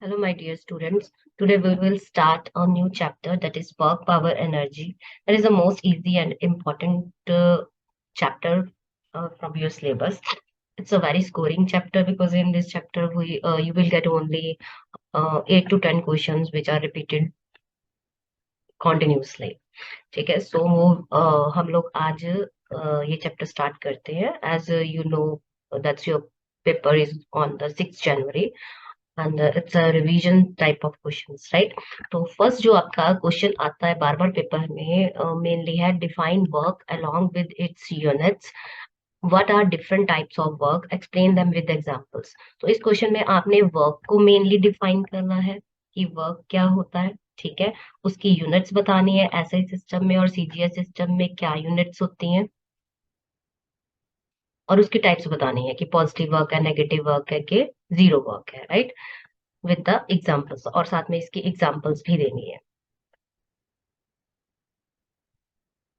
Hello, my dear students. Today we will start a new chapter that is work, power, energy. That is the most easy and important chapter from your syllabus. It's a very scoring chapter because in this chapter we you will get only 8 to 10 questions which are repeated continuously. ठीक है. So हम लोग आज ये chapter start करते हैं. As you know, that's your paper is on the 6th January. And it's a revision type of questions, right? तो first जो आपका क्वेश्चन आता है बार बार पेपर में मेनली है define work along with its units. What are different types of work? Explain them with examples. तो इस question में आपने वर्क को मेनली डिफाइन करना है कि वर्क क्या होता है. ठीक है. उसकी यूनिट्स बतानी है. एसआई सिस्टम में और सीजीएस सिस्टम में क्या यूनिट्स होती हैं और उसकी टाइप्स बतानी है कि पॉजिटिव वर्क है, नेगेटिव वर्क है कि जीरो वर्क है, राइट? विद द एग्जाम्पल्स और साथ में इसकी एग्जाम्पल्स भी देनी है.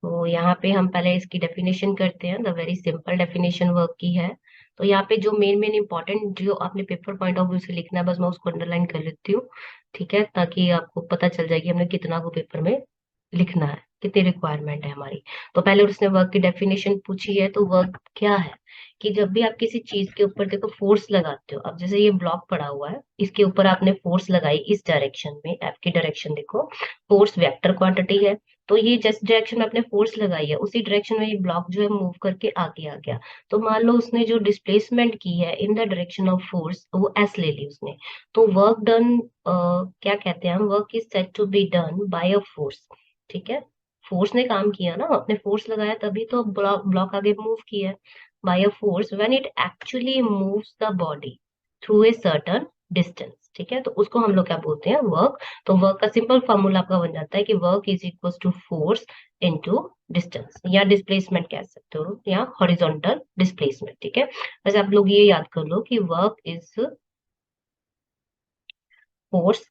तो यहाँ पे हम पहले इसकी डेफिनेशन करते हैं. The very simple definition work की है. तो यहाँ पे जो मेन मेन इंपॉर्टेंट जो आपने पेपर पॉइंट ऑफ व्यू से लिखना है बस मैं उसको अंडरलाइन कर लेती हूँ. ठीक है, ताकि आपको पता चल जाए कि हमने कितना को पेपर में लिखना है, कितनी रिक्वायरमेंट है हमारी. तो पहले उसने वर्क की डेफिनेशन पूछी है. तो वर्क क्या है कि जब भी आप किसी चीज के ऊपर देखो फोर्स लगाते हो. अब जैसे ये ब्लॉक पड़ा हुआ है, इसके ऊपर आपने फोर्स लगाई इस डायरेक्शन में. एफ की डायरेक्शन देखो, फोर्स वेक्टर क्वांटिटी है. तो ये जिस डायरेक्शन में आपने फोर्स लगाई है उसी डायरेक्शन में ये ब्लॉक जो है मूव करके आगे आ गया. तो मान लो उसने जो डिस्प्लेसमेंट की है in the direction of force वो एस ले ली उसने. तो वर्क डन क्या कहते हैं हम, work is said to be done by a force. ठीक है. फोर्स ने काम किया ना, अपने फोर्स लगाया तभी तो ब्लॉक आगे मूव किया है. By a force when it actually moves the body through a certain distance. ठीक है. तो उसको हम लोग क्या बोलते हैं, वर्क. तो वर्क का सिंपल फॉर्मूला आपका बन जाता है कि work is equal to force into distance या डिस्प्लेसमेंट कह सकते हो या हॉरिजॉन्टल डिस्प्लेसमेंट. ठीक है. वैसे आप लोग ये याद कर लो कि work is force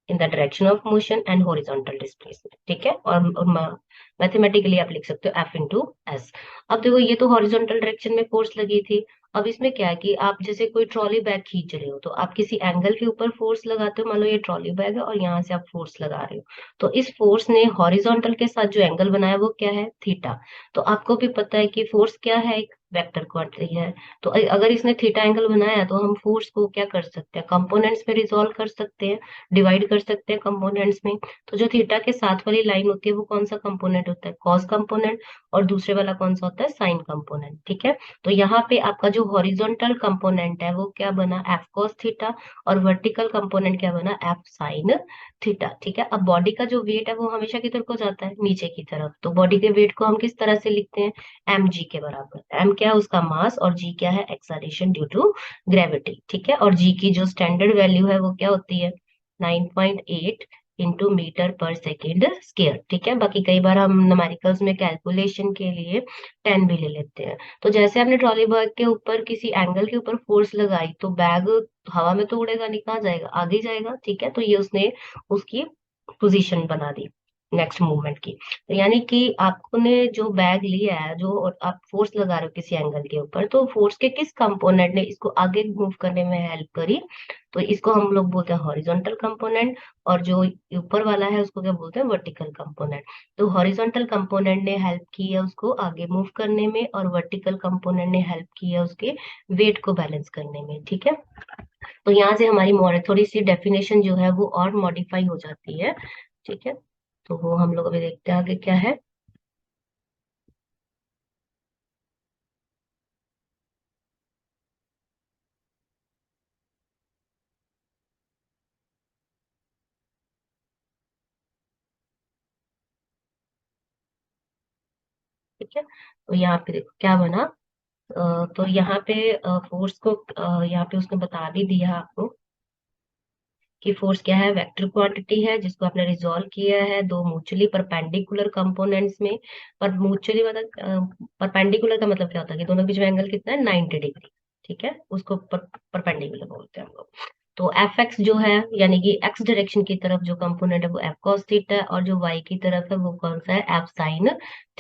in the direction of motion and horizontal displacement. ठीक है. और मैथमेटिकली आप लिख सकते हो एफ इंटू एस. अब देखो ये तो हॉरिजॉन्टल डायरेक्शन में फोर्स लगी थी. अब इसमें क्या है कि आप जैसे कोई ट्रॉली बैग खींच रहे हो तो आप किसी एंगल के ऊपर फोर्स लगाते हो. मान लो ये ट्रॉली बैग है और यहाँ से आप फोर्स लगा रहे हो. तो इस फोर्स ने हॉरिजॉन्टल के साथ जो एंगल बनाया वो क्या है, थीटा. तो आपको भी पता है कि फोर्स क्या है, एक वेक्टर क्वांटिटी है. तो अगर इसने थीटा एंगल बनाया तो हम फोर्स को क्या कर सकते हैं, कंपोनेंट्स में रिजॉल्व कर सकते हैं, डिवाइड कर सकते हैं कंपोनेंट्स में. तो जो थीटा के साथ वाली लाइन होती है वो कौन सा कंपोनेंट होता है, कॉस कंपोनेंट. और दूसरे वाला कौन सा होता है, साइन कंपोनेंट. ठीक है. तो यहाँ पे आपका जो हॉरिजॉन्टल कंपोनेंट है वो क्या बना, एफ कॉस थीटा. और वर्टिकल कंपोनेंट क्या बना, एफ साइन थीटा. ठीक है. अब बॉडी का जो वेट है वो हमेशा किधर को जाता है, नीचे की तरफ. तो बॉडी के वेट को हम किस तरह से लिखते हैं, एम जी के बराबर. एम क्या है, उसका मास. और जी क्या है, एक्सलेरेशन ड्यू टू ग्रेविटी. ठीक है. और जी की जो स्टैंडर्ड वैल्यू है वो क्या होती है, 9.8 इंटू मीटर पर सेकेंड स्क्वायर. ठीक है. बाकी कई बार हम न्यूमेरिकल्स में कैलकुलेशन के लिए 10 भी ले लेते हैं. तो जैसे आपने ट्रॉली बैग के ऊपर किसी एंगल के ऊपर फोर्स लगाई तो बैग हवा में तो उड़ेगा नहीं, कहाँ जाएगा, आगे जाएगा. ठीक है. तो ये उसने उसकी पोजीशन बना दी नेक्स्ट मूवमेंट की. तो यानी कि आपने जो बैग लिया है, जो और आप फोर्स लगा रहे हो किसी एंगल के ऊपर, तो फोर्स के किस कंपोनेंट ने इसको आगे मूव करने में हेल्प करी. तो इसको हम लोग बोलते हैं हॉरिजॉन्टल कंपोनेंट. और जो ऊपर वाला है उसको क्या बोलते हैं, वर्टिकल कंपोनेंट. तो हॉरिजॉन्टल कंपोनेंट ने हेल्प की है उसको आगे मूव करने में और वर्टिकल कंपोनेंट ने हेल्प की है उसके वेट को बैलेंस करने में. ठीक है. तो यहाँ से हमारी थोड़ी सी डेफिनेशन जो है वो और मॉडिफाई हो जाती है. ठीक है. तो वो हम लोग अभी देखते हैं आगे क्या है. ठीक है. तो यहाँ पे देखो क्या बना. तो यहाँ पे फोर्स को यहाँ पे उसने बता भी दिया आपको कि फोर्स क्या है, वेक्टर क्वांटिटी है जिसको आपने रिजॉल्व किया है दो म्यूचुअली परपेंडिकुलर कंपोनेंट्स में. पर म्यूचुअली मतलब परपेंडिकुलर का मतलब क्या होता है कि दोनों के बीच में एंगल कितना है, 90 डिग्री. ठीक है. उसको परपेंडिकुलर बोलते हैं हम लोग. तो एफ एक्स जो है यानी कि एक्स डायरेक्शन की तरफ जो कंपोनेंट है वो एफ कॉस थीटा है और जो वाई की तरफ है वो कौन सा है, एफ साइन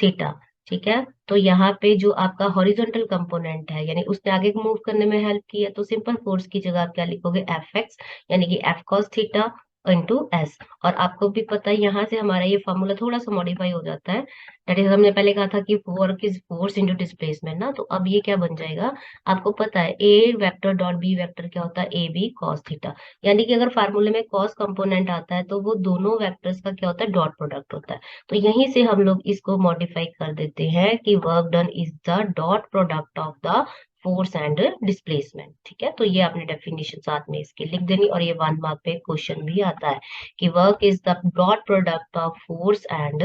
थीटा. ठीक है। तो यहाँ पे जो आपका हॉरिजॉन्टल कंपोनेंट है, यानी उसने आगे मूव करने में हेल्प किया, तो सिंपल फोर्स की जगह आप क्या लिखोगे, एफ एक्स, यानी कि F cos theta into S. और आपको भी पता है यहाँ से हमारा ये फॉर्मूला थोड़ा सा मॉडिफाई हो जाता है। दैट इज, हमने पहले कहा था कि work is force into displacement ना, तो अब ये क्या बन जाएगा, आपको पता है ए वेक्टर डॉट बी वेक्टर क्या होता है, ए बी कॉस थीटा। यानी कि अगर फार्मूले में कॉस कंपोनेंट आता है तो वो दोनों वेक्टर्स का क्या होता है, डॉट प्रोडक्ट होता है। तो यहीं से हम लोग इसको मॉडिफाई कर देते हैं कि work done is the dot product of the force and displacement. ठीक है, तो ये आपने डेफिनेशन साथ में इसकी लिख देनी, और ये 1 मार्क पे क्वेश्चन भी आता है कि work is the dot product of force and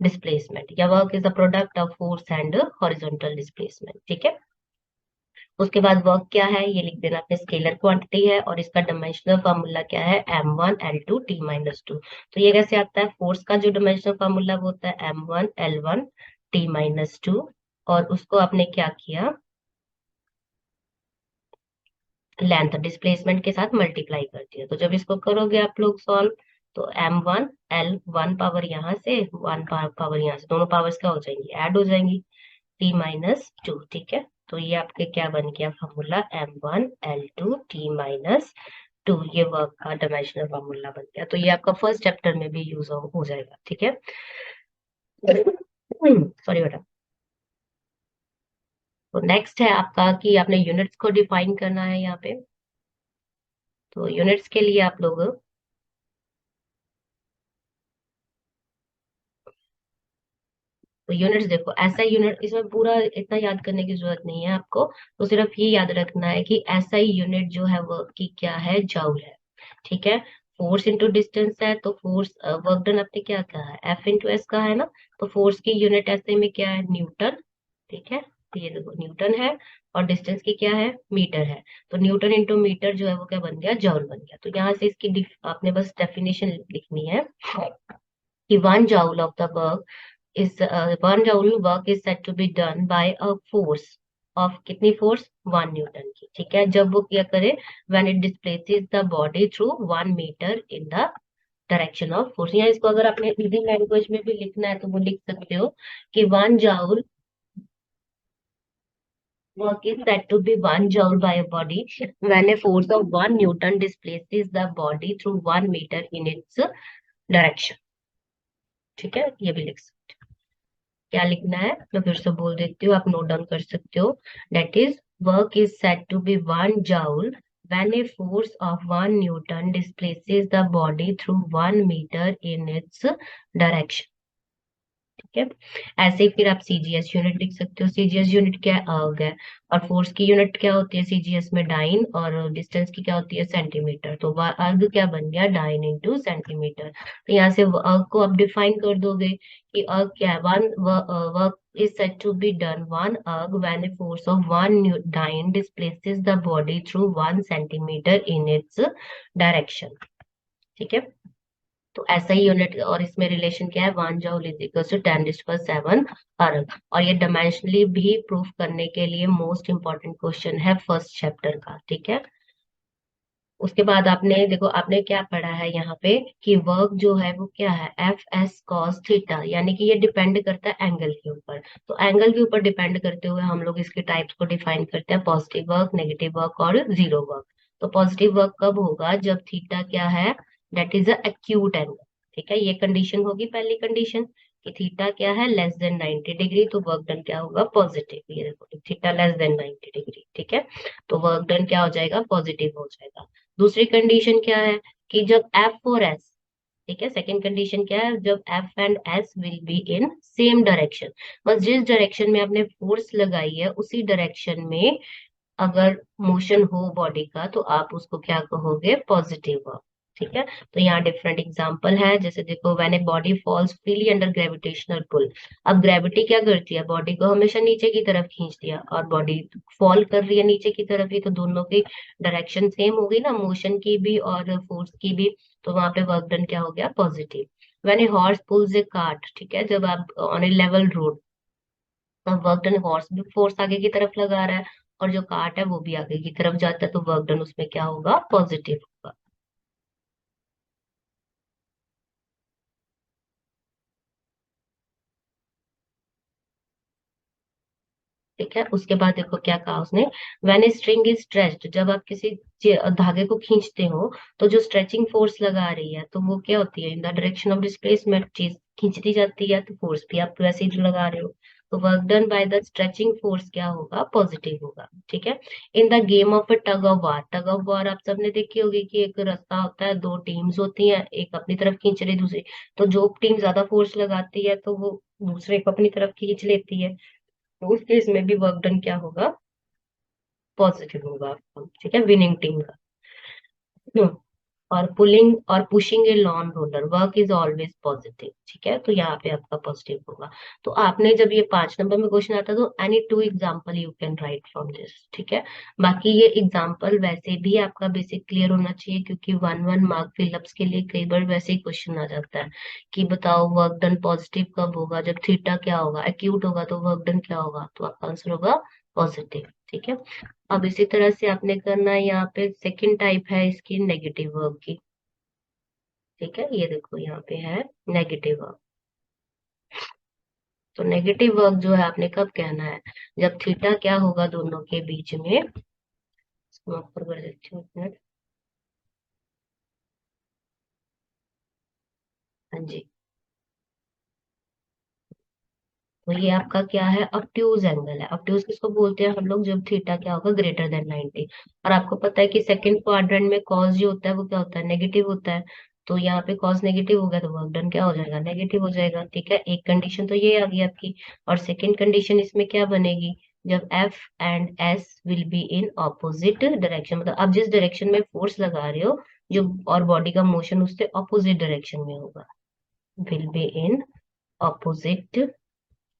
displacement, या work is the product of force and horizontal displacement. ठीक है, उसके बाद वर्क क्या है ये लिख देना आपने, स्केलर क्वांटिटी है, और इसका डायमेंशनल फार्मूला क्या है, m1l2t-2। तो ये कैसे आता है, फोर्स का जो डायमेंशनल फार्मूला वो होता है m1l1t-2, और उसको आपने क्या किया, लेंथ डिस्प्लेसमेंट के साथ मल्टीप्लाई कर दिया। तो जब इसको करोगे आप लोग सॉल्व, तो m1l 1 पावर यहाँ से 1 पावर यहाँ से, दोनों पावर्स क्या हो जाएंगी, ऐड हो जाएंगी, t-2। ठीक है, तो ये आपके क्या बन गया फॉर्मूला, m1l2t-2, ये वर्क का डायमेंशनल फॉर्मूला बन गया। तो ये आपका फर्स्ट चैप्टर में भी यूज हो जाएगा। ठीक है, सॉरी बेटा। तो नेक्स्ट है आपका कि आपने यूनिट्स को डिफाइन करना है यहाँ पे। तो यूनिट्स के लिए आप लोग, तो यूनिट्स देखो, ऐसा यूनिट, इसमें पूरा इतना याद करने की जरूरत नहीं है आपको, तो सिर्फ ये याद रखना है कि ऐसा ही यूनिट जो है वर्क की क्या है, जूल है। ठीक है, फोर्स इंटू डिस्टेंस है, तो फोर्स वर्क डन आपने क्या कहा है, एफ इंटू एस का है ना, तो फोर्स की यूनिट ऐसे में क्या है, न्यूटन। ठीक है, तो ये देखो न्यूटन है, और डिस्टेंस की क्या है, मीटर है। तो न्यूटन इंटू मीटर जो है वो क्या बन गया, जॉल बन गया। तो यहाँ से इसकी आपने बस डेफिनेशन लिखनी है कि 1 joule of the work is 1 joule work is said to be done by a force of कितनी फोर्स, 1 न्यूटन की। ठीक है, जब वो क्या करे, when it displaces the body through 1 meter in the direction of force. या इसको अगर आपने इजी लैंग्वेज में भी लिखना है तो वो लिख सकते हो कि 1 joule work is said to be 1 joule by a body when a force of 1 Newton displaces the body through 1 meter in its direction। ठीक है, ये भी लिख सकते हो। क्या लिखना है मैं फिर से बोल देती हूँ, आप नोट डाउन कर सकते हो। That is, work is said to be 1 joule when a force of 1 Newton displaces the body through 1 meter in its direction। ठीक है, ऐसे ही फिर आप सीजीएस यूनिट लिख सकते हो। सीजीएस यूनिट क्या है, अर्ग है, और फोर्स की यूनिट क्या होती है सीजीएस में, डाइन, और डिस्टेंस की क्या होती है, सेंटीमीटर। तो अर्ग क्या बन गया, डाइन इंटू सेंटीमीटर। तो यहाँ से अर्ग को आप डिफाइन कर दोगे कि अर्ग क्या है, one work is said to be done one erg when a force of 1 dyne displaces the body through 1 centimeter in its direction। ठीक है, तो ऐसा ही यूनिट, और इसमें रिलेशन क्या है, 1 joule इज इक्वल टू 10⁻⁷ अर्ग। और ये डायमेंशनली भी प्रूफ करने के लिए मोस्ट इंपॉर्टेंट क्वेश्चन है फर्स्ट चैप्टर का। ठीक है, उसके बाद आपने देखो, आपने क्या पढ़ा है यहाँ पे कि वर्क जो है वो क्या है, एफ एस कॉस थीटा, यानी कि ये डिपेंड करता है एंगल के ऊपर। तो एंगल के ऊपर डिपेंड करते हुए हम लोग इसके टाइप्स को डिफाइन करते हैं, पॉजिटिव वर्क, नेगेटिव वर्क और जीरो वर्क। तो पॉजिटिव वर्क कब होगा, जब थीटा क्या है, that is a acute angle. ठीक है, ये कंडीशन होगी पहली कंडीशन कि थीटा क्या है, लेस देन 90 डिग्री, तो वर्क डन क्या होगा, पॉजिटिव। ये देखो, थीटा लेस देन 90 डिग्री। ठीक है, तो वर्क डन क्या हो जाएगा, पॉजिटिव हो जाएगा। दूसरी कंडीशन क्या है कि जब एफ और एस, ठीक है, सेकेंड कंडीशन क्या है, जब F and S will be in same direction, बस जिस डायरेक्शन में आपने फोर्स लगाई है उसी डायरेक्शन में अगर मोशन हो बॉडी का, तो आप उसको क्या कहोगे, पॉजिटिव वर्क। ठीक है, तो यहाँ डिफरेंट एग्जांपल है, जैसे देखो, when a body falls freely under gravitational pull. अब ग्रेविटी क्या करती है, बॉडी को हमेशा नीचे की तरफ खींच दिया, और बॉडी फॉल कर रही है नीचे की तरफ ही, तो दोनों की डायरेक्शन सेम हो गई ना, मोशन की भी और फोर्स की भी। तो वहां पे वर्क डन क्या हो गया, positive. When a horse pulls a cart, ठीक है, जब आप on a level road, work done, horse भी फोर्स आगे की तरफ लगा रहा है, और जो कार्ट है वो भी आगे की तरफ जाता है, तो वर्क डन उसमें क्या होगा, पॉजिटिव होगा। ठीक है। उसके बाद देखो क्या कहा उसने, when a string is stretched, जब आप किसी धागे को खींचते हो तो जो स्ट्रेचिंग फोर्स लगा रही है तो वो क्या होती है, in the direction of displacement, चीज खींचती जाती है तो फोर्स भी आप वैसे ही जो लगा रहे हो। तो work done by the stretching force क्या होगा, पॉजिटिव होगा। ठीक है। In the game of a tug of war, tug of war आप सबने देखी होगी कि एक रास्ता होता है, दो टीम्स होती हैं, एक अपनी तरफ खींच रही दूसरी, तो जो टीम ज्यादा फोर्स लगाती है तो वो दूसरे को अपनी तरफ खींच लेती है। तो उस केस में भी वर्क डन क्या होगा, पॉजिटिव होगा आपका। ठीक है, विनिंग टीम का। हम्म, और पुलिंग और pushing A lawn roller, work is always positive. ठीक है, तो यहाँ पे आपका पॉजिटिव होगा। तो आपने जब ये 5 नंबर में क्वेश्चन आता तो any 2 example you can write from this. ठीक है। बाकी ये एग्जाम्पल वैसे भी आपका बेसिक क्लियर होना चाहिए, क्योंकि 1 1 मार्क फिलअप्स के लिए कई बार वैसे ही क्वेश्चन आ जाता है कि बताओ वर्क डन पॉजिटिव कब होगा, जब थीटा क्या होगा, एक्यूट होगा तो वर्क डन क्या होगा, तो आपका आंसर होगा पॉजिटिव। ठीक है। अब इसी तरह से आपने करना है, यहाँ पे सेकंड टाइप है इसकी नेगेटिव वर्ब की। ठीक है, ये देखो यहाँ पे है नेगेटिव वर्ब। तो नेगेटिव वर्ब जो है आपने कब कहना है, जब थीटा क्या होगा दोनों के बीच में, इसको ऊपर कर देती हूँ, एक मिनट। हाँ जी। तो ये आपका क्या है, ऑब्ट्यूज एंगल है। ऑब्ट्यूज किसको बोलते हैं हम लोग, जब थीटा क्या होगा, ग्रेटर देन 90। और आपको पता है कि सेकंड क्वाड्रेंट में कॉस जो होता है वो क्या होता है, नेगेटिव होता है। तो यहाँ पे कॉस नेगेटिव हो गया तो वर्क डन क्या हो जाएगा, नेगेटिव हो जाएगा। ठीक है, एक कंडीशन तो ये आ गई आपकी। और सेकंड कंडीशन इसमें क्या बनेगी, जब F and S will be in opposite direction, मतलब आप जिस डायरेक्शन में फोर्स लगा रहे हो, जो और बॉडी का मोशन उससे ऑपोजिट डायरेक्शन में होगा, will be in opposite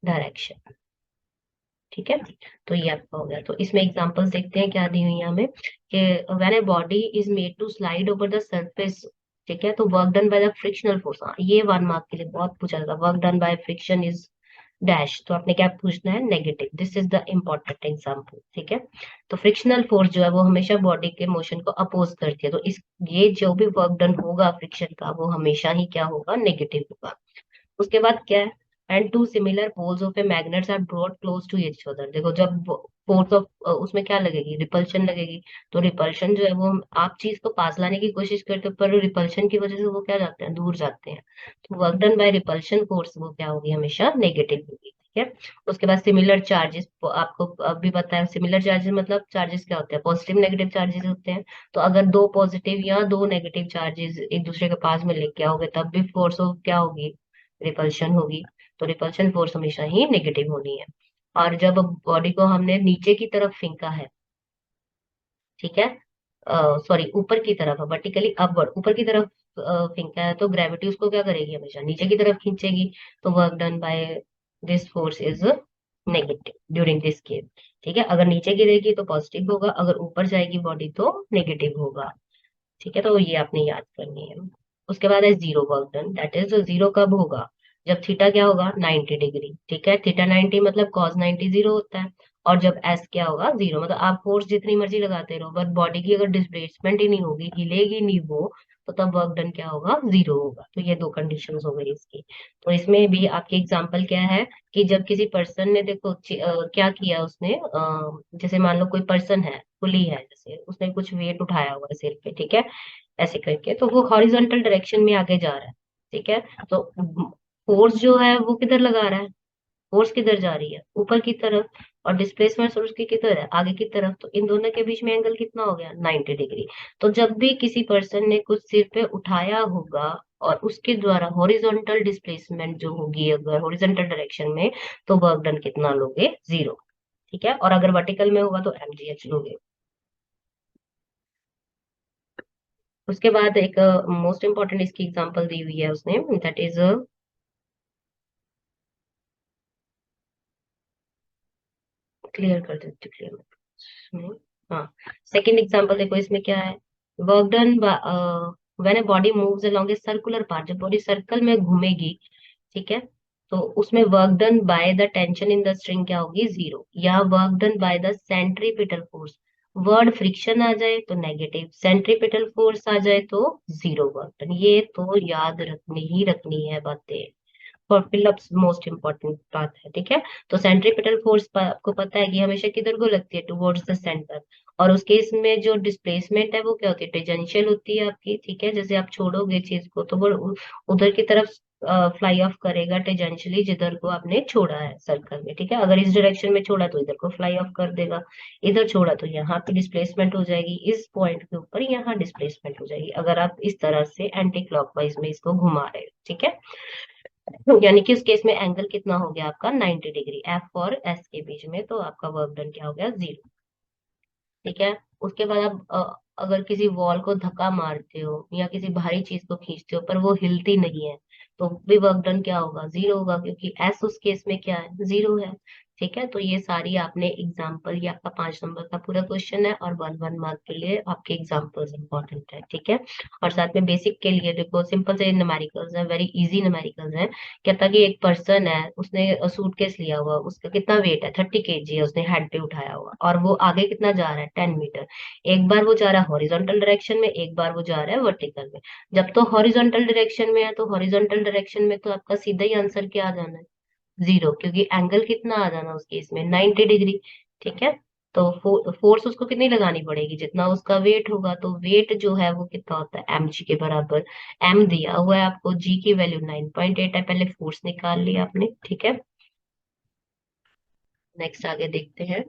direction. ठीक है। तो ये आपका हो गया। तो इसमें एग्जांपल्स देखते हैं क्या दी हुई है हमें, कि when a body is made to slide over the surface. ठीक है, तो work done by the frictional force, ये 1 मार्क के लिए बहुत पूछा जाता है, work done by friction is dash, तो आपने क्या पूछना है, negative. This is the important example. ठीक है। तो फ्रिक्शनल फोर्स जो है वो हमेशा बॉडी के मोशन को अपोज करती है, तो इस ये जो भी वर्क डन होगा फ्रिक्शन का वो हमेशा ही क्या होगा, नेगेटिव होगा। उसके बाद क्या है, and two similar poles of a magnets are brought close to each other. देखो जब फोर्स ऑफ उसमें क्या लगेगी, रिपल्शन लगेगी। तो रिपल्शन जो है वो आप चीज को पास लाने की कोशिश करते हो, पर रिपल्शन की वजह से वो क्या जाते हैं, दूर जाते हैं। तो work done bye repulsion force वो क्या होगी, हमेशा नेगेटिव होगी। ठीक है। उसके बाद सिमिलर चार्जेस, आपको अभी बताया सिमिलर चार्जेस मतलब चार्जेस क्या होते हैं, पॉजिटिव नेगेटिव चार्जेस होते हैं। तो अगर दो पॉजिटिव या दो नेगेटिव चार्जेस एक दूसरे के पास में लेके आओगे तब भी फोर्स ऑफ क्या होगी, रिपल्शन होगी। तो रिपल्शन फोर्स हमेशा ही नेगेटिव होनी है। और जब बॉडी को हमने नीचे की तरफ फेंका है, ठीक है, सॉरी ऊपर की तरफ, वर्टिकली अपवर्ड ऊपर की तरफ फेंका है, तो ग्रेविटी उसको क्या करेगी, हमेशा नीचे की तरफ खींचेगी। तो work done by this force is negative during this case. ठीक है, अगर नीचे गिरेगी तो पॉजिटिव होगा, अगर ऊपर जाएगी बॉडी तो नेगेटिव होगा। ठीक है, तो ये आपने याद करनी है। उसके बाद है zero work done, that is zero कब होगा, जब थीटा क्या होगा, 90 डिग्री। ठीक है, थीटा 90 मतलब कॉस 90 जीरो होता है। और जब एस क्या होगा, जीरो, मतलब आप फोर्स जितनी मर्जी लगाते रहो बट बॉडी की अगर डिस्प्लेसमेंट ही नहीं होगी, हिलेगी नहीं वो, तो तब वर्क डन क्या होगा, जीरो होगा। तो ये दो कंडीशंस हो गई इसकी। तो इसमें भी आपकी एग्जांपल क्या है, कि जब किसी पर्सन ने देखो क्या किया उसने, जैसे मान लो कोई पर्सन है, कुली है, जैसे उसने कुछ वेट उठाया हुआ है सिर पे, ठीक है, ऐसे करके, तो वो हॉरिजॉन्टल डायरेक्शन में आगे जा रहा है। ठीक है, तो फोर्स जो है वो किधर लगा रहा है, फोर्स किधर जा रही है, ऊपर की तरफ। और डिस्प्लेसमेंट सोर्स की किधर है, आगे की तरफ। तो इन दोनों के बीच में एंगल कितना हो गया, 90 डिग्री। तो जब भी किसी पर्सन ने कुछ सिर पे उठाया होगा और उसके द्वारा हॉरिजॉन्टल डिस्प्लेसमेंट जो होगी अगर हॉरिजॉन्टल डायरेक्शन में, तो वर्क डन कितना लोगे, जीरो। ठीक है, और अगर वर्टिकल में होगा तो mgh लोगे। उसके बाद एक मोस्ट इंपॉर्टेंट इसकी एग्जांपल दी हुई है उसने, दैट इज, क्लियर कर देती हूँ क्लियर। हाँ, सेकंड एग्जांपल देखो इसमें क्या है, work done when a body moves along a circular path, जब बॉडी सर्कल में घूमेगी, ठीक है, तो उसमें work done by the tension in the string क्या होगी, जीरो। या work done by the centripetal force, word friction आ जाए तो नेगेटिव, सेंट्रीपिटल फोर्स आ जाए तो जीरो वर्क डन। ये तो याद रखनी ही रखनी है बातें। फॉर फिलअप्स मोस्ट इंपॉर्टेंट बात है, ठीक है। तो सेंट्रीपिटल फोर्स आपको पता है कि हमेशा किधर को लगती है, टुवर्ड्स द सेंटर। और उस केस में जो डिस्प्लेसमेंट है वो क्या होती है, टेंजेंशियल होती है आपकी, ठीक है। जैसे आप छोड़ोगे चीज को तो वो उधर की तरफ फ्लाई ऑफ करेगा टेंजेंशियली, जिधर को आपने छोड़ा है सर्कल में, ठीक है। अगर इस डायरेक्शन में छोड़ा तो इधर को फ्लाई ऑफ कर देगा, इधर छोड़ा तो यहाँ पे डिस्प्लेसमेंट हो जाएगी, इस पॉइंट के ऊपर यहाँ डिस्प्लेसमेंट हो जाएगी, अगर आप इस तरह से एंटी क्लॉकवाइज में इसको घुमा रहे हो, ठीक है। यानी कि उस केस में एंगल कितना हो गया आपका, 90 डिग्री, एफ और एस के बीच में, तो आपका वर्क डन क्या हो गया, 0, ठीक है। उसके बाद आप अगर किसी वॉल को धक्का मारते हो या किसी भारी चीज को खींचते हो पर वो हिलती नहीं है, तो भी वर्क डन क्या होगा, 0 होगा, क्योंकि एस उस केस में क्या है, 0 है, ठीक है। तो ये सारी आपने एग्जाम्पल, ये आपका 5 नंबर का पूरा क्वेश्चन है, और 1 1 मार्क के लिए आपके एग्जाम्पल्स इंपॉर्टेंट है, ठीक है। और साथ में बेसिक के लिए देखो, सिंपल से न्यूमेरिकल्स है, वेरी इजी न्यूमेरिकल्स है। कहता कि एक पर्सन है, उसने सूटकेस लिया हुआ, उसका कितना वेट है, 30 kg है, उसने हेड पे उठाया हुआ, और वो आगे कितना जा रहा है, 10 मीटर। एक बार वो जा रहा है हॉरिजॉन्टल डायरेक्शन में, एक बार वो जा रहा है वर्टिकल में। जब तो हॉरिजॉन्टल डायरेक्शन में है, तो हॉरिजॉन्टल डायरेक्शन में तो आपका सीधा ही आंसर क्या आ जाना है, 0, क्योंकि एंगल कितना आ जाना उसके इसमें, 90 डिग्री, ठीक है। तो फोर्स उसको कितनी लगानी पड़ेगी, जितना उसका वेट होगा, तो वेट जो है वो कितना होता है, mg के बराबर। m दिया हुआ है आपको, g की वैल्यू 9.8 है, पहले फोर्स निकाल लिया आपने, ठीक है। नेक्स्ट आगे देखते हैं।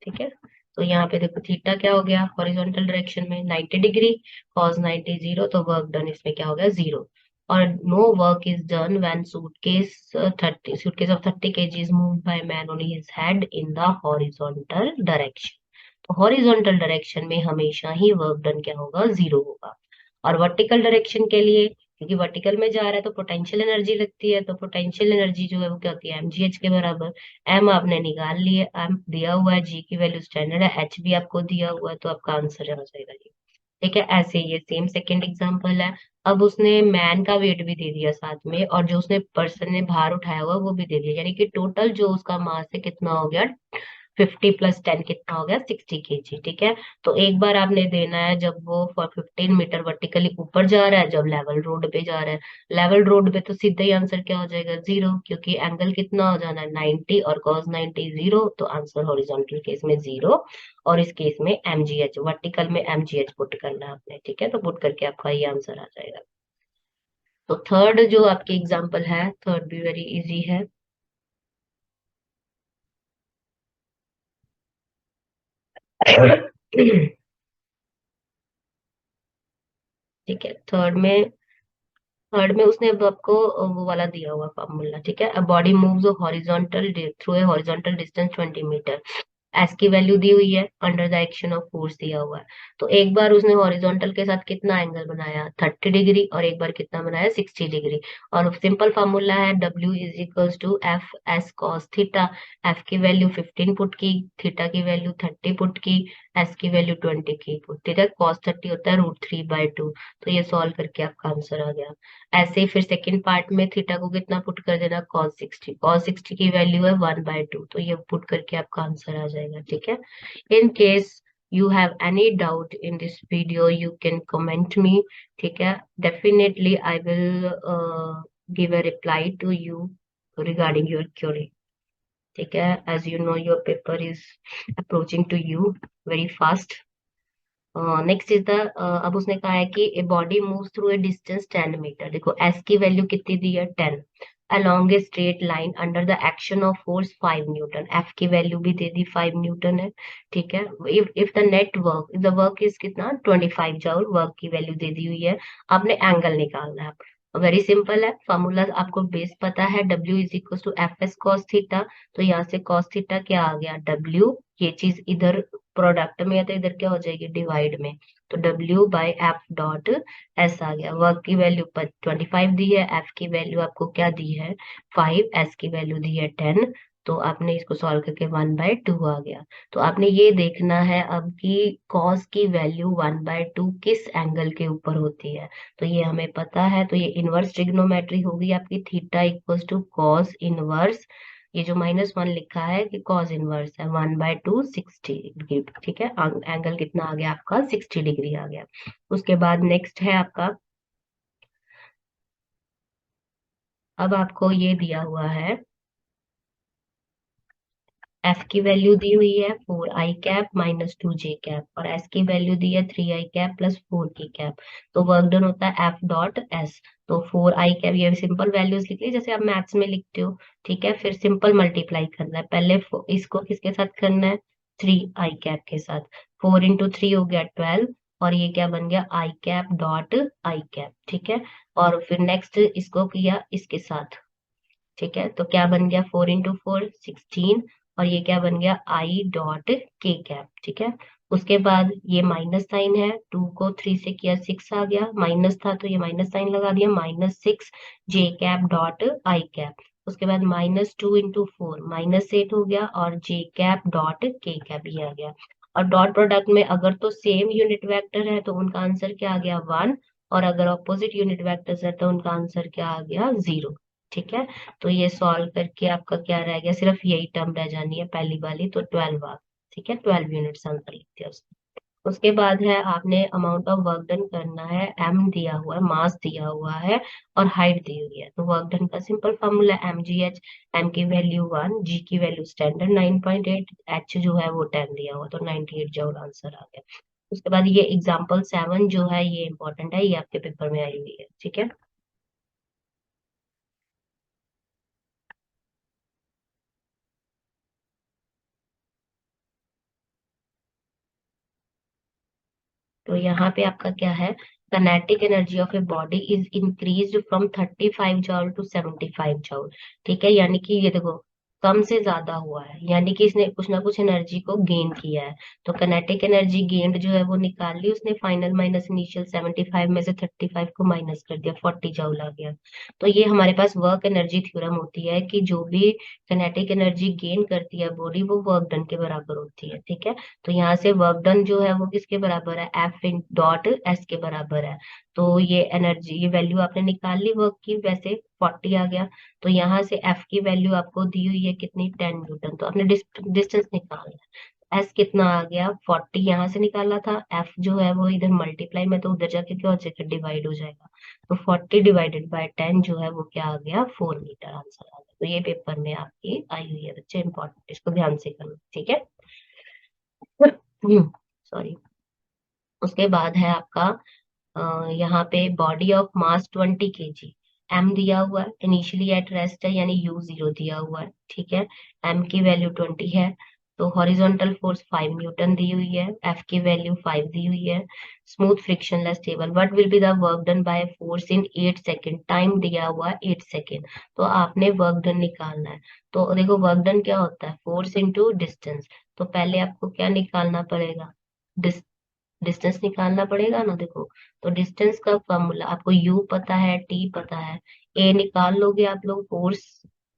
ठीक है, तो यहाँ पे देखो थीटा क्या हो गया, हॉरिजॉन्टल डायरेक्शन में 90 डिग्री, कॉस 90 0, तो वर्क डन इसमें क्या हो गया, 0। और no work is done when suitcase of 30 kg move by man on his head in the horizontal direction. तो हॉरिजॉन्टल डायरेक्शन में हमेशा ही वर्क डन क्या होगा, 0 होगा। और वर्टिकल डायरेक्शन के लिए, क्योंकि वर्टिकल में जा रहा है तो पोटेंशियल एनर्जी लगती है, तो पोटेंशियल एनर्जी जो है वो क्या होती है, mgh के बराबर। एम आपने निकाल लिए, एम दिया हुआ है, जी की वैल्यू स्टैंडर्ड है, एच भी आपको दिया हुआ है, तो आपका आंसर आ जाएगा ये, ठीक है। ऐसे ये सेम सेकंड एग्जांपल है। अब उसने मैन का वेट भी दे दिया साथ में, और जो उसने पर्सन ने भार उठाया हुआ वो भी दे दिया, यानी कि टोटल जो उसका मास है कितना हो गया, 50 + 10 कितना हो गया, 60 kg, ठीक है। तो एक बार आपने देना है जब वो फॉर 15 मीटर वर्टिकली ऊपर जा रहा है, जब लेवल रोड पे जा रहा है, लेवल रोड पे तो सीधा ही आंसर क्या हो जाएगा, 0, क्योंकि एंगल कितना हो जाना है, 90, और cos 90 0, तो आंसर हॉरिजॉन्टल केस में 0। और इस केस में mgh, वर्टिकल में mgh पुट करना है आपने, ठीक है। तो पुट करके आपका ये आंसर आ जाएगा। तो थर्ड जो आपकी एग्जाम्पल है, थर्ड भी वेरी इजी है। ठीक है, थर्ड में उसने अब आपको वो वाला दिया हुआ फॉर्मूला, ठीक है। A body moves horizontal through a horizontal distance 20 metre, S की वैल्यू दी हुई है, under the action of force दिया हुआ है। तो एक बार उसने हॉरिजॉन्टल के साथ कितना एंगल बनाया, 30 डिग्री, और एक बार कितना बनाया, 60 डिग्री। और सिंपल फार्मूला है, W is equals to F S cos theta. F की वैल्यू 15 पुट की, थीटा की वैल्यू 30 पुट की, एस की वैल्यू 20 की पुट, ठीक है। कॉस 30 होता है √3/2। तो ये सॉल्व करके आपका आंसर आ गया। ऐसे ही फिर सेकंड पार्ट में थीटा को कितना पुट कर देना, cos 60, cos 60 की वैल्यू है 1/2, तो ये पुट करके आपका आंसर आ जाएगा, ठीक है। In case you have any doubt in this video, you can comment me, ठीक है। definitely I will give a reply to you regarding your query, ठीक है। as you know your paper is approaching to you very fast। Next is the, अब उसने कहा है कि a body moves through a distance 10 metre, देखो S की value कितनी दी है, 10, along a straight line under the action of force 5 newton, F की वैल्यू भी दे दी 5 न्यूटन है, ठीक है। If the net work, the work is कितना, 25 जूल, वर्क की वैल्यू दे दी हुई है, आपने एंगल निकालना है। वेरी सिंपल है, फॉर्मूला आपको बेस पता है, W is equal to F S cos theta. तो यहाँ से कॉस थीटा क्या आ गया, W, ये चीज इधर प्रोडक्ट में है तो इधर क्या हो जाएगी, डिवाइड में, तो W/F.S आ गया। वर्क की वैल्यू 25 दी है, एफ की वैल्यू आपको क्या दी है, 5, एस की वैल्यू दी है 10। तो आपने इसको सॉल्व करके 1/2 आ गया। तो आपने ये देखना है अब कि कॉस की वैल्यू 1/2 किस एंगल के ऊपर होती है, तो ये हमें पता है। तो ये इनवर्स ट्रिग्नोमेट्री होगी आपकी, theta equals to cos inverse ये जो -1 लिखा है कि कॉज इनवर्स है 1/2 60 डिग्री, ठीक है। एंगल कितना आ गया आपका 60 डिग्री आ गया। उसके बाद नेक्स्ट है आपका, अब आपको ये दिया हुआ है एफ की वैल्यू दी हुई है 4i कैप -2j कैप, और एस की वैल्यू दी है 3i कैप +4k कैप। तो वर्क डन होता है F.S। तो 4i कैप, ये सिंपल वैल्यूज लिख ली जैसे आप मैथ्स में लिखते हो, ठीक है। फिर सिंपल मल्टीप्लाई करना है, पहले इसको किसके साथ करना है, 3i कैप के साथ। 4 × 3 हो गया 12, और ये क्या बन गया i कैप.i कैप, ठीक है। और फिर नेक्स्ट इसको किया इसके साथ, ठीक है। तो क्या बन गया 4 × 4 16, और ये क्या बन गया i.k कैप, ठीक है। उसके बाद ये माइनस साइन है, 2 को 3 से किया 6 आ गया, माइनस था तो ये माइनस साइन लगा दिया, -6 j कैप.i कैप। उसके बाद -2 × 4 -8 हो गया, और j कैप.k कैप ये आ गया। और डॉट प्रोडक्ट में अगर तो सेम यूनिट वेक्टर है तो उनका आंसर क्या आ गया 1, और अगर ऑपोजिट यूनिट वेक्टर्स है तो उनका आंसर क्या आ गया 0, ठीक है। तो ये सॉल्व करके आपका क्या रह गया, सिर्फ यही टर्म रह जानी है पहली वाली, तो 12 आ, ठीक है। 12 यूनिट्स आंसर लिख दिया उसने। उसके बाद है आपने अमाउंट ऑफ वर्क डन करना है, एम दिया हुआ है, मास दिया हुआ है, और हाइट दी हुई है। तो वर्क डन का सिंपल फॉर्मूला mgh, एम की वैल्यू 1, जी की वैल्यू स्टैंडर्ड 9.8, एच जो है वो 10 दिया हुआ, तो 98 जूल आंसर आ गया। उसके बाद ये एग्जाम्पल 7 जो है ये इंपॉर्टेंट है, ये आपके पेपर में आई हुई है, ठीक है। तो यहाँ पे आपका क्या है, kinetic energy of a body is increase from 35 joule to 75 joule, ठीक है। यानी कि ये देखो कम से ज्यादा हुआ है, यानी कि इसने कुछ ना कुछ एनर्जी को गेन किया है। तो कनेटिक एनर्जी गेन्ड जो है वो निकाल ली उसने, फाइनल माइनस इनिशियल 75 में से 35 को माइनस कर दिया, 40 जूल आ गया। तो ये हमारे पास वर्क एनर्जी थ्योरम होती है कि जो भी कनेटिक एनर्जी गेन करती है बॉडी वो वर्क डन के बराबर होती है, ठीक है। तो यहाँ से वर्क डन जो है वो किसके बराबर है, F.S के बराबर है। तो ये एनर्जी, ये वैल्यू आपने निकाल ली वर्क की, वैसे 40 आ गया। तो यहाँ से F की वैल्यू आपको दी हुई है कितनी, 10 न्यूटन। तो आपने डिस्टेंस निकालना है, S कितना आ गया 40, यहाँ से निकाला था। F जो है वो इधर मल्टीप्लाई में, तो उधर जाके क्या हो जाएगा, डिवाइड हो जाएगा। तो 40/10 जो है वो क्या आ गया 4 मीटर आंसर आ गया। तो ये पेपर में आपकी आई हुई है बच्चे, इंपॉर्टेंट, इसको ध्यान से करना, ठीक है। सॉरी। उसके बाद है आपका यहाँ पे body of mass 20 kg, M दिया हुआ है, इनिशियली एट रेस्ट है यानी U0 दिया हुआ है, ठीक है। एम की वैल्यू 20 है। तो हॉरिजॉन्टल फोर्स 5 न्यूटन दी हुई है, एफ की वैल्यू 5 दी हुई है। Smooth frictionless table, what will be the work done by force in 8 second, time दिया हुआ है 8 सेकेंड। तो आपने वर्क डन निकालना है। तो देखो वर्क डन क्या होता है, फोर्स इंटू डिस्टेंस। तो पहले आपको क्या निकालना पड़ेगा, डिस्टेंस निकालना पड़ेगा ना, देखो। तो डिस्टेंस का फॉर्मूला आपको यू पता है, टी पता है, ए निकाल लोगे आप लोग। फोर्स,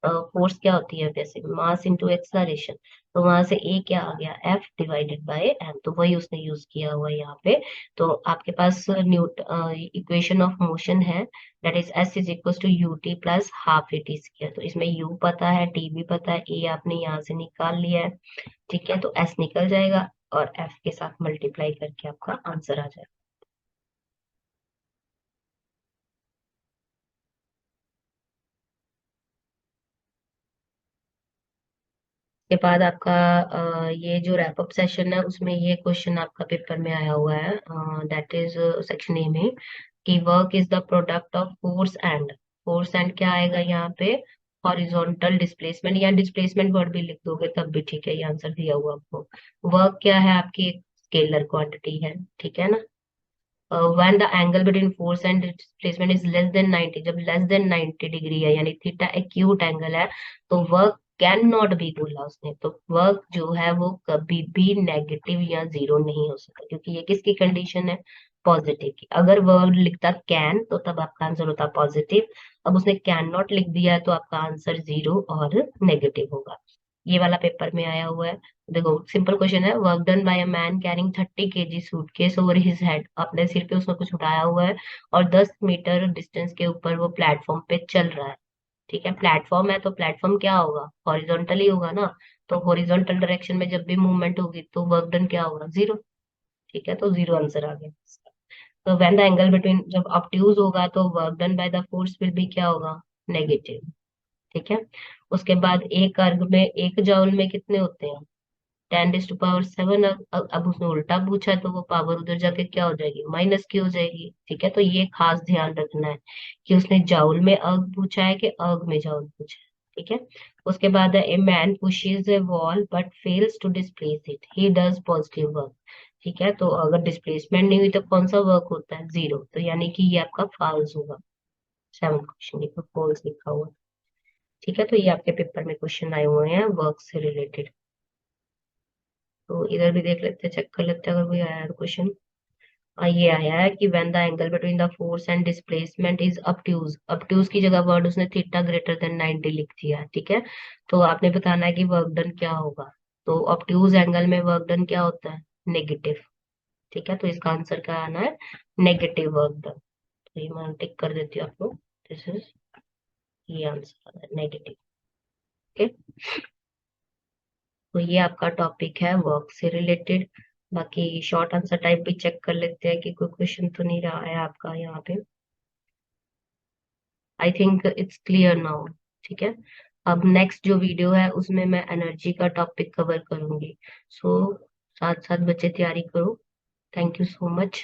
फोर्स क्या होती है वैसे, मास इनटू एक्सलरेशन। तो वहां से ए क्या आ गया, F/m, तो वही उसने यूज किया हुआ है यहाँ पे। तो आपके पास इक्वेशन ऑफ मोशन है, that is S = UT plus half AT²। तो इसमें यू पता है, टी भी पता है, ए आपने यहाँ से निकाल लिया है, ठीक है। तो एस निकल जाएगा, और एफ के साथ मल्टीप्लाई करके आपका आंसर आ जाएगा। के बाद आपका ये जो रैप अप सेशन है उसमें ये क्वेश्चन आपका पेपर में आया हुआ है, दैट इज सेक्शन ए में, कि work is the product of force and क्या आएगा यहाँ पे, हॉरिजॉन्टल डिस्प्लेसमेंट, या डिस्प्लेसमेंट वर्ड भी लिख दोगे तब भी ठीक है, ये आंसर दिया हुआ आपको। वर्क क्या है आपकी, एक स्केलर क्वांटिटी है, ठीक है ना। When the angle between force and displacement is less than 90, जब लेस देन 90 डिग्री है यानी थीटा एक्यूट एंगल है, तो वर्क कैन नॉट बी, बोला उसने। तो वर्क जो है वो कभी भी नेगेटिव या जीरो नहीं हो सकता, क्योंकि ये किसकी कंडीशन है, पॉजिटिव की। अगर वर्ड लिखता कैन तो तब आपका आंसर होता पॉजिटिव, अब उसने कैन नॉट लिख दिया है तो आपका आंसर जीरो और नेगेटिव होगा। ये वाला पेपर में आया हुआ है। देखो सिंपल क्वेश्चन है, work done by a man carrying 30 kg suitcase over his head, अपने सिर पे उसने कुछ उठाया हुआ है और 10 मीटर डिस्टेंस के ऊपर वो प्लेटफॉर्म पे चल रहा है। ठीक है, प्लेटफॉर्म है तो प्लेटफॉर्म क्या होगा, हॉरिजॉन्टल ही होगा ना। तो हॉरिजॉन्टल डायरेक्शन में जब भी मूवमेंट होगी तो वर्क डन क्या होगा, जीरो। ठीक है, तो जीरो आंसर आ गया। तो व्हेन द एंगल बिटवीन, जब ऑब्ट्यूज होगा तो work done by the force will भी क्या होगा, नेगेटिव। ठीक है, उसके बाद एक अर्ग में, एक जाउल में कितने होते हैं, 10⁻⁷। अब उसने उल्टा पूछा है तो वो पावर उधर जाके क्या हो जाएगी, माइनस की हो जाएगी। ठीक है, तो ये खास ध्यान रखना है कि उसने जाउल में अर्ग पूछा है कि अर्ग में जाउल पूछा है। ठीक है, उसके बाद a man pushes a wall but fails to displace it, he does positive work. ठीक है, तो अगर डिस्प्लेसमेंट नहीं हुई तो कौन सा वर्क होता है, जीरो। तो यानी कि ये आपका फॉल्स होगा। 7 क्वेश्चन लिखो, फॉल्स लिखा हुआ। ठीक है, तो ये आपके पेपर में क्वेश्चन आए हुए हैं वर्क से रिलेटेड। तो इधर भी देख लेते हैं, चेक कर लेते हैं अगर कोई आया है क्वेश्चन। ये आया है कि when the angle between the force and displacement is obtuse, obtuse की जगह वर्ड उसने थीटा ग्रेटर देन 90 लिख दिया है। ठीक है, तो आपने बताना है कि वर्क डन क्या होगा। तो obtuse एंगल में वर्क डन क्या होता है, नेगेटिव। ठीक है, तो इसका आंसर क्या आना है, नेगेटिव वर्क डन। तो ये मैं टिक कर देती हूँ आपको, दिस इज, ये आंसर आना है नेगेटिव। ओके, तो ये आपका टॉपिक है वर्क से रिलेटेड। बाकी शॉर्ट आंसर टाइप भी चेक कर लेते हैं कि कोई क्वेश्चन तो नहीं रहा है आपका यहाँ पे। I think it's clear now. ठीक है, अब नेक्स्ट जो वीडियो है उसमें मैं एनर्जी का टॉपिक कवर करूंगी। सो साथ साथ बच्चे तैयारी करो। Thank you so much.